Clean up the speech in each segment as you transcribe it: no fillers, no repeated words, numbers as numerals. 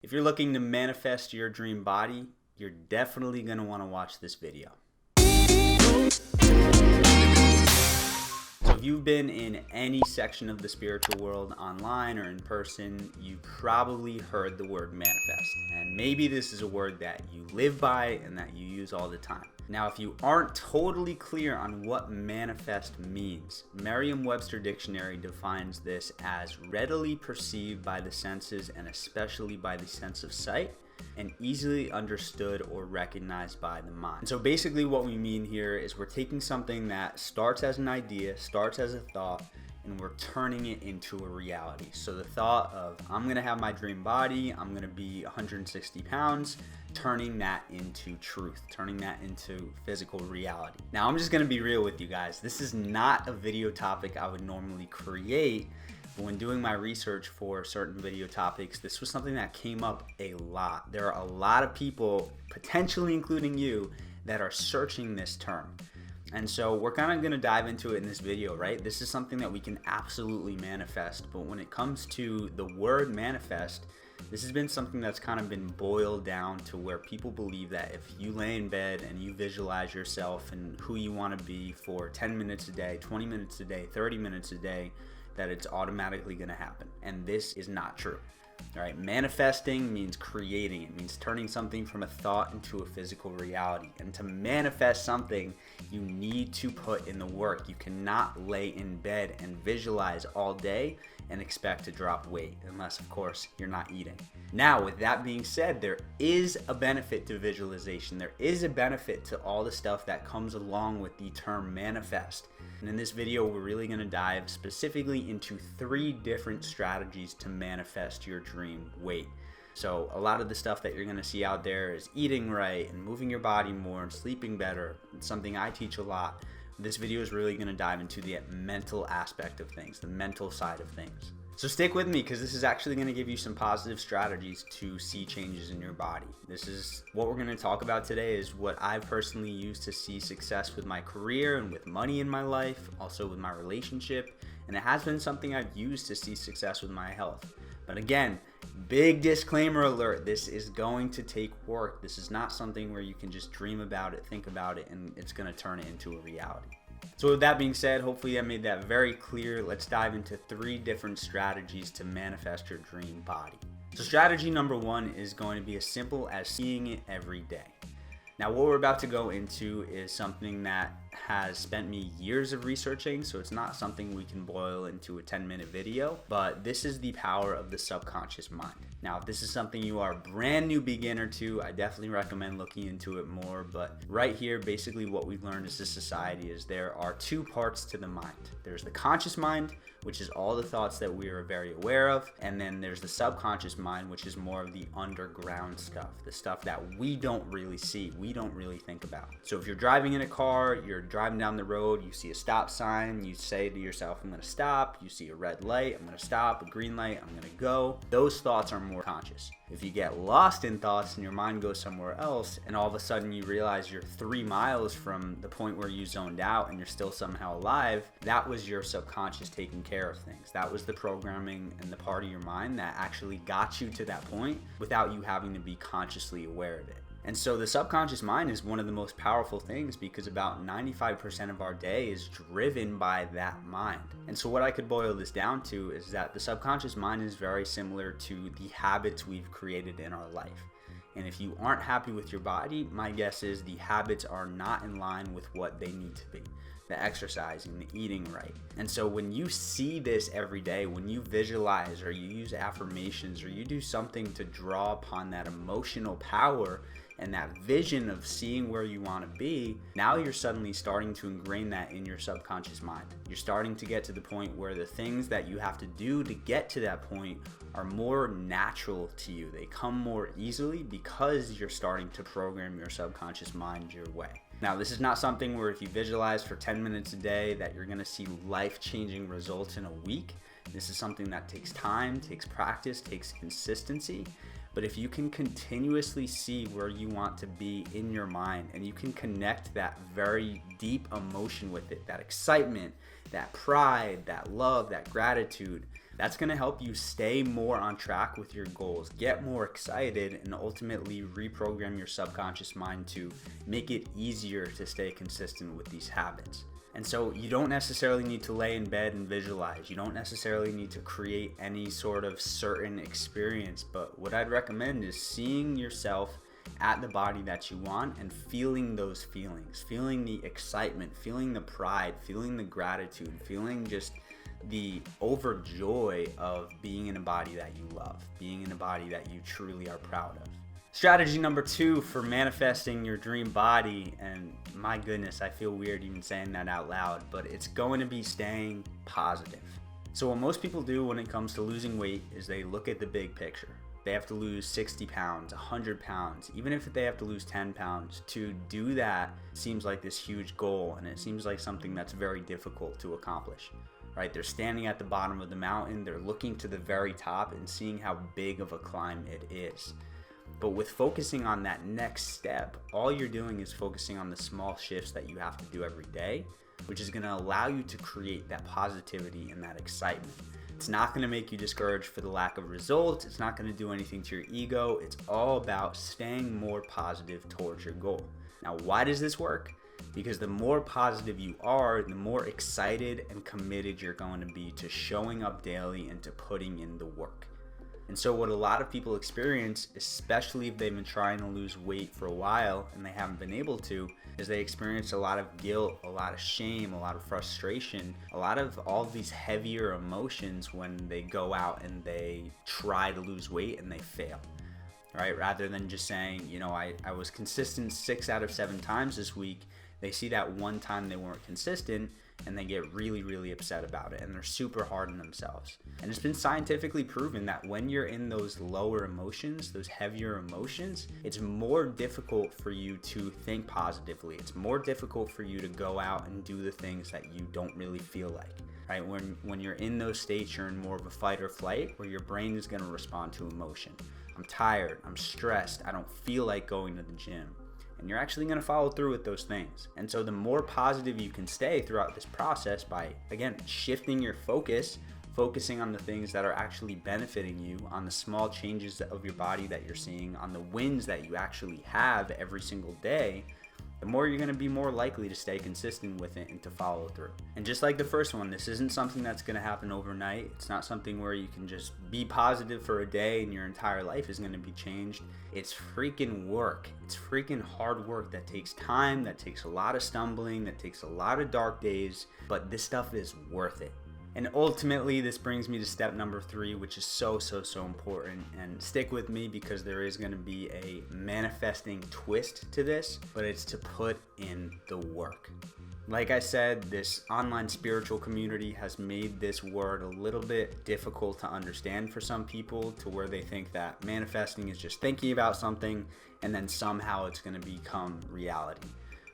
If you're looking to manifest your dream body, you're definitely going to want to watch this video. So if you've been in any section of the spiritual world, online or in person, you probably heard the word manifest. And maybe this is a word that you live by and that you use all the time. Now, if you aren't totally clear on what manifest means, Merriam-Webster Dictionary defines this as readily perceived by the senses and especially by the sense of sight, and easily understood or recognized by the mind. So basically what we mean here is we're taking something that starts as an idea, starts as a thought, and we're turning it into a reality. So the thought of, I'm gonna have my dream body, I'm gonna be 160 pounds, turning that into truth, turning that into physical reality. Now, I'm just gonna be real with you guys. This is not a video topic I would normally create. When doing my research for certain video topics, this was something that came up a lot. There are a lot of people, potentially including you, that are searching this term. And so we're kind of going to dive into it in this video, right? This is something that we can absolutely manifest. But when it comes to the word manifest, this has been something that's kind of been boiled down to where people believe that if you lay in bed and you visualize yourself and who you want to be for 10 minutes a day, 20 minutes a day, 30 minutes a day, that it's automatically going to happen. And this is not true. All right, manifesting means creating. It means turning something from a thought into a physical reality. And to manifest something, you need to put in the work. You cannot lay in bed and visualize all day and expect to drop weight, unless, of course, you're not eating. Now, with that being said, there is a benefit to visualization. There is a benefit to all the stuff that comes along with the term manifest. And in this video, we're really going to dive specifically into 3 different strategies to manifest your dream weight. So a lot of the stuff that you're going to see out there is eating right and moving your body more and sleeping better. It's something I teach a lot. This video is really going to dive into the mental aspect of things, the mental side of things. So stick with me, because this is actually going to give you some positive strategies to see changes in your body. This is what we're going to talk about today, is what I've personally used to see success with my career and with money in my life, also with my relationship, and it has been something I've used to see success with my health. But again, big disclaimer alert, this is going to take work. This is not something where you can just dream about it, think about it, and it's going to turn it into a reality. So with that being said, hopefully I made that very clear. Let's dive into 3 different strategies to manifest your dream body. So strategy number 1 is going to be as simple as seeing it every day. Now, what we're about to go into is something that has spent me years of researching, so it's not something we can boil into a 10-minute video, but this is the power of the subconscious mind. Now, if this is something you are a brand new beginner to, I definitely recommend looking into it more, but right here, basically what we've learned as a society is there are 2 parts to the mind. There's the conscious mind, which is all the thoughts that we are very aware of, and then there's the subconscious mind, which is more of the underground stuff, the stuff that we don't really see, we don't really think about. So if you're driving in a car, you're driving down the road, you see a stop sign, you say to yourself, I'm going to stop. You see a red light, I'm going to stop. A green light, I'm going to go. Those thoughts are more conscious. If you get lost in thoughts and your mind goes somewhere else, and all of a sudden you realize you're 3 miles from the point where you zoned out and you're still somehow alive, that was your subconscious taking care of things. That was the programming and the part of your mind that actually got you to that point without you having to be consciously aware of it. And so the subconscious mind is one of the most powerful things, because about 95% of our day is driven by that mind. And so what I could boil this down to is that the subconscious mind is very similar to the habits we've created in our life. And if you aren't happy with your body, my guess is the habits are not in line with what they need to be. The exercising, the eating right. And so when you see this every day, when you visualize or you use affirmations or you do something to draw upon that emotional power and that vision of seeing where you want to be, now you're suddenly starting to ingrain that in your subconscious mind. You're starting to get to the point where the things that you have to do to get to that point are more natural to you. They come more easily because you're starting to program your subconscious mind your way. Now, this is not something where if you visualize for 10 minutes a day that you're going to see life-changing results in a week. This is something that takes time, takes practice, takes consistency. But if you can continuously see where you want to be in your mind, and you can connect that very deep emotion with it, that excitement, that pride, that love, that gratitude, That's going to help you stay more on track with your goals, get more excited, and ultimately reprogram your subconscious mind to make it easier to stay consistent with these habits. And so you don't necessarily need to lay in bed and visualize. You don't necessarily need to create any sort of certain experience. But what I'd recommend is seeing yourself at the body that you want and feeling those feelings, feeling the excitement, feeling the pride, feeling the gratitude, feeling just the overjoy of being in a body that you love, being in a body that you truly are proud of. Strategy number 2 for manifesting your dream body, and my goodness, I feel weird even saying that out loud, but it's going to be staying positive. So what most people do when it comes to losing weight is they look at the big picture. They have to lose 60 pounds, 100 pounds, even if they have to lose 10 pounds. To do that seems like this huge goal, and it seems like something that's very difficult to accomplish. Right? They're standing at the bottom of the mountain, they're looking to the very top and seeing how big of a climb it is. But with focusing on that next step, all you're doing is focusing on the small shifts that you have to do every day, which is going to allow you to create that positivity and that excitement. It's not going to make you discouraged for the lack of results. It's not going to do anything to your ego. It's all about staying more positive towards your goal. Now, why does this work? Because the more positive you are, the more excited and committed you're going to be to showing up daily and to putting in the work. And so what a lot of people experience, especially if they've been trying to lose weight for a while and they haven't been able to, is they experience a lot of guilt, a lot of shame, a lot of frustration, a lot of all of these heavier emotions when they go out and they try to lose weight and they fail. Right? Rather than just saying, I was consistent 6 out of 7 times this week, they see that one time they weren't consistent and they get really, really upset about it, and they're super hard on themselves. And it's been scientifically proven that when you're in those lower emotions, those heavier emotions, it's more difficult for you to think positively. It's more difficult for you to go out and do the things that you don't really feel like. Right? When you're in those states, you're in more of a fight or flight where your brain is going to respond to emotion. I'm tired, I'm stressed, I don't feel like going to the gym. And you're actually going to follow through with those things. And so the more positive you can stay throughout this process by, again, shifting your focus, focusing on the things that are actually benefiting you, on the small changes of your body that you're seeing, on the wins that you actually have every single day, the more you're going to be more likely to stay consistent with it and to follow through. And just like the first one, this isn't something that's going to happen overnight. It's not something where you can just be positive for a day and your entire life is going to be changed. It's freaking work. It's freaking hard work that takes time, that takes a lot of stumbling, that takes a lot of dark days, but this stuff is worth it. And ultimately, this brings me to step number 3, which is so important. And stick with me because there is going to be a manifesting twist to this, but it's to put in the work. Like I said, this online spiritual community has made this word a little bit difficult to understand for some people, to where they think that manifesting is just thinking about something and then somehow it's going to become reality.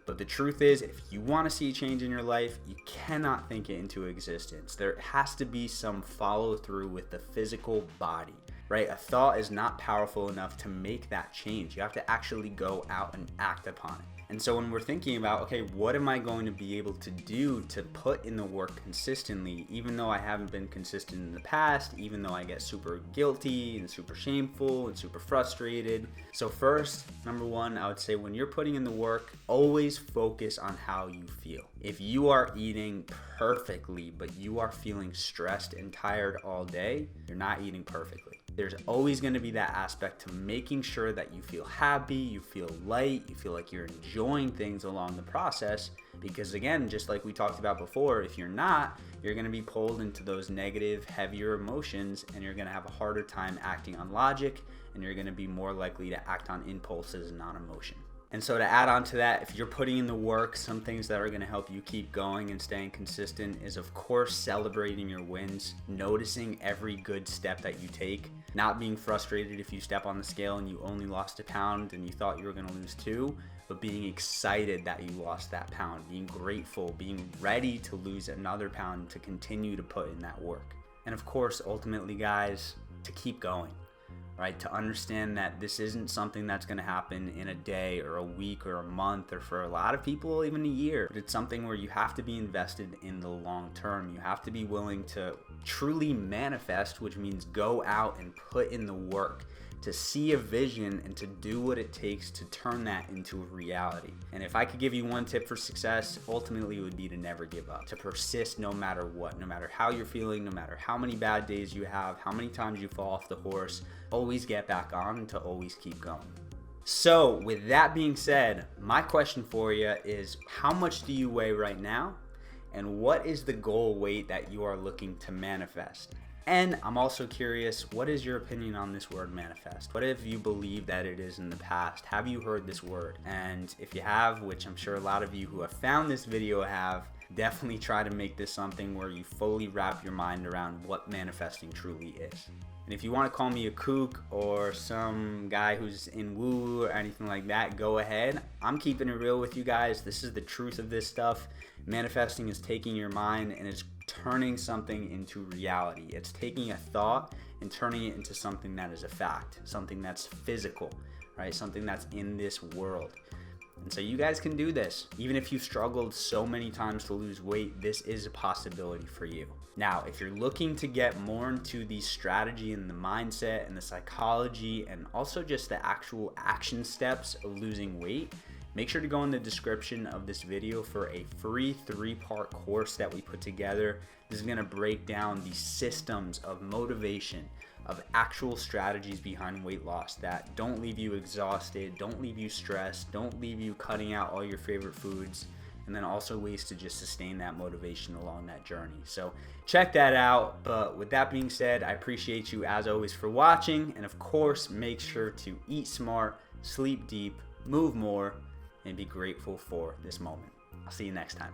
But the truth is, if you want to see change in your life, you cannot think it into existence. There has to be some follow through with the physical body, right? A thought is not powerful enough to make that change. You have to actually go out and act upon it. And so when we're thinking about, okay, what am I going to be able to do to put in the work consistently, even though I haven't been consistent in the past, even though I get super guilty and super shameful and super frustrated. So first, number 1, I would say when you're putting in the work, always focus on how you feel. If you are eating perfectly, but you are feeling stressed and tired all day, you're not eating perfectly. There's always going to be that aspect to making sure that you feel happy, you feel light, you feel like you're enjoying things along the process. Because again, just like we talked about before, if you're not, you're going to be pulled into those negative, heavier emotions, and you're going to have a harder time acting on logic, and you're going to be more likely to act on impulses and not emotion. And so to add on to that, if you're putting in the work, some things that are going to help you keep going and staying consistent is, of course, celebrating your wins, noticing every good step that you take, not being frustrated if you step on the scale and you only lost a pound and you thought you were going to lose 2, but being excited that you lost that pound, being grateful, being ready to lose another pound to continue to put in that work. And of course, ultimately, guys, to keep going. Right? To understand that this isn't something that's going to happen in a day or a week or a month, or for a lot of people, even a year. But it's something where you have to be invested in the long term. You have to be willing to truly manifest, which means go out and put in the work to see a vision and to do what it takes to turn that into a reality. And if I could give you one tip for success, ultimately it would be to never give up, to persist no matter what, no matter how you're feeling, no matter how many bad days you have, how many times you fall off the horse, always get back on and to always keep going. So with that being said, my question for you is, how much do you weigh right now? And what is the goal weight that you are looking to manifest? And I'm also curious, what is your opinion on this word manifest? What have you believed that it is in the past? Have you heard this word? And if you have, which I'm sure a lot of you who have found this video have, definitely try to make this something where you fully wrap your mind around what manifesting truly is. And if you want to call me a kook or some guy who's in woo or anything like that, go ahead. I'm keeping it real with you guys. This is the truth of this stuff. Manifesting is taking your mind and it's turning something into reality. It's taking a thought and turning it into something that is a fact, something that's physical, right? Something that's in this world. And so you guys can do this. Even if you've struggled so many times to lose weight, this is a possibility for you. Now, if you're looking to get more into the strategy and the mindset and the psychology and also just the actual action steps of losing weight, make sure to go in the description of this video for a free 3-part course that we put together. This is going to break down the systems of motivation, of actual strategies behind weight loss that don't leave you exhausted, don't leave you stressed, don't leave you cutting out all your favorite foods, and then also ways to just sustain that motivation along that journey. So check that out. But with that being said, I appreciate you as always for watching. And of course, make sure to eat smart, sleep deep, move more, and be grateful for this moment. I'll see you next time.